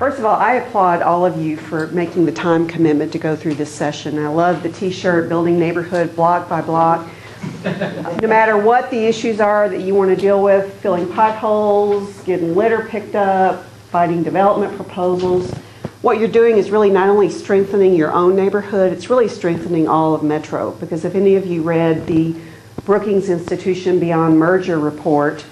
First of all, I applaud all of you for making the time commitment to go through this session. I love the t-shirt, building neighborhood block by block. No matter what the issues are that you want to deal with, filling potholes, getting litter picked up, fighting development proposals, what you're doing is really not only strengthening your own neighborhood, it's really strengthening all of Metro. Because if any of you read the Brookings Institution Beyond Merger report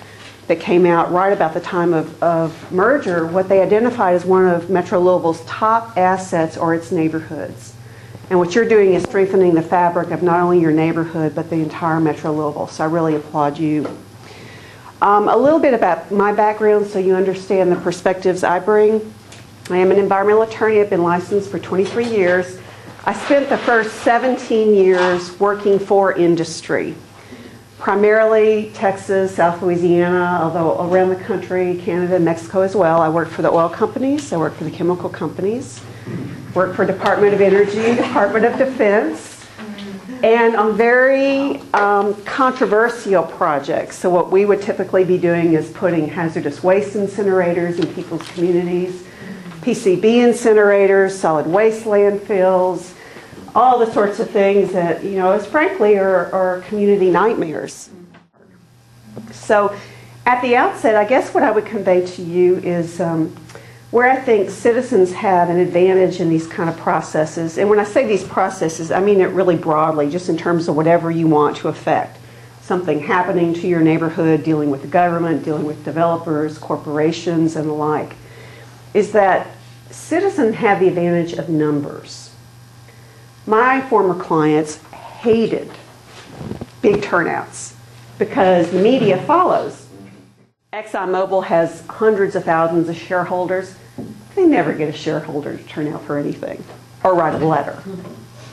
that came out right about the time of merger, what they identified as one of Metro Louisville's top assets are its neighborhoods. And what you're doing is strengthening the fabric of not only your neighborhood, but the entire Metro Louisville. So I really applaud you. A little bit about my background so you understand the perspectives I bring. I am an environmental attorney. I've been licensed for 23 years. I spent the first 17 years working for industry, primarily Texas, South Louisiana, although around the country, Canada, Mexico as well. I worked for the oil companies. I worked for the chemical companies. Worked for Department of Energy, Department of Defense, and on very controversial projects. So what we would typically be doing is putting hazardous waste incinerators in people's communities, PCB incinerators, solid waste landfills, all the sorts of things that, you know, frankly are community nightmares. So at the outset, I guess what I would convey to you is where I think citizens have an advantage in these kind of processes. And when I say these processes, I mean it really broadly, just in terms of whatever you want to affect. Something happening to your neighborhood, dealing with the government, dealing with developers, corporations, and the like, is that citizens have the advantage of numbers. My former clients hated big turnouts because the media follows. ExxonMobil has hundreds of thousands of shareholders. They never get a shareholder to turn out for anything or write a letter.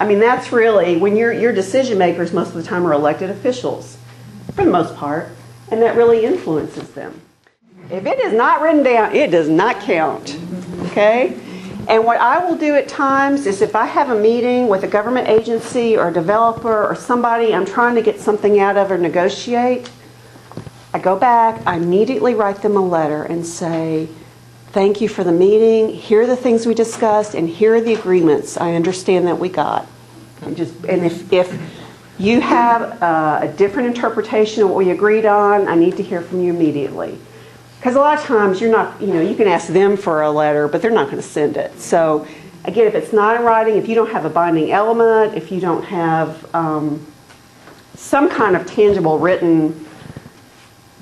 I mean, that's really, when your decision makers most of the time are elected officials, for the most part, and that really influences them. If it is not written down, it does not count, okay? And what I will do at times is if I have a meeting with a government agency or a developer or somebody I'm trying to get something out of or negotiate, I go back, I immediately write them a letter and say, thank you for the meeting, here are the things we discussed, and here are the agreements I understand that we got. And if you have a different interpretation of what we agreed on, I need to hear from you immediately. Because a lot of times you're not, you can ask them for a letter, but they're not going to send it. So again, if it's not in writing, if you don't have a binding element, if you don't have some kind of tangible written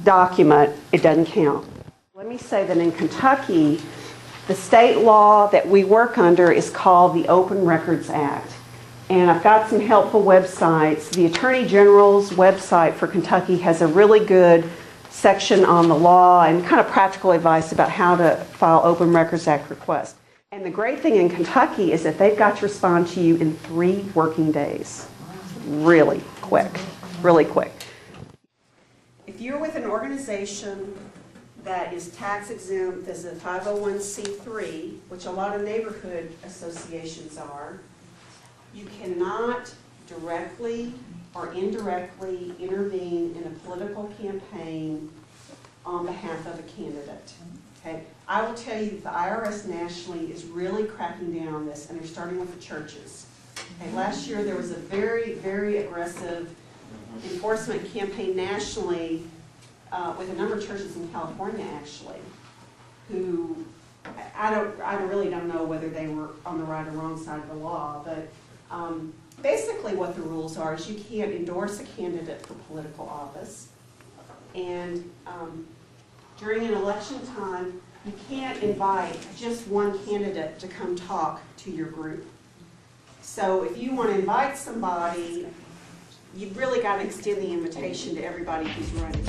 document, it doesn't count. Let me say that in Kentucky, the state law that we work under is called the Open Records Act. And I've got some helpful websites. The Attorney General's website for Kentucky has a really good section on the law and kind of practical advice about how to file Open Records Act requests. And the great thing in Kentucky is that they've got to respond to you in 3 working days. Really quick, really quick. If you're with an organization that is tax exempt as a 501c3, which a lot of neighborhood associations are, you cannot directly or indirectly intervene in a political campaign on behalf of a candidate. Okay? I will tell you that the IRS nationally is really cracking down on this, and they're starting with the churches. Okay? Last year there was a very, very aggressive enforcement campaign nationally with a number of churches in California, actually, who I really don't know whether they were on the right or wrong side of the law, but basically what the rules are is you can't endorse a candidate for political office, and during an election time, you can't invite just one candidate to come talk to your group. So if you want to invite somebody, you've really got to extend the invitation to everybody who's running.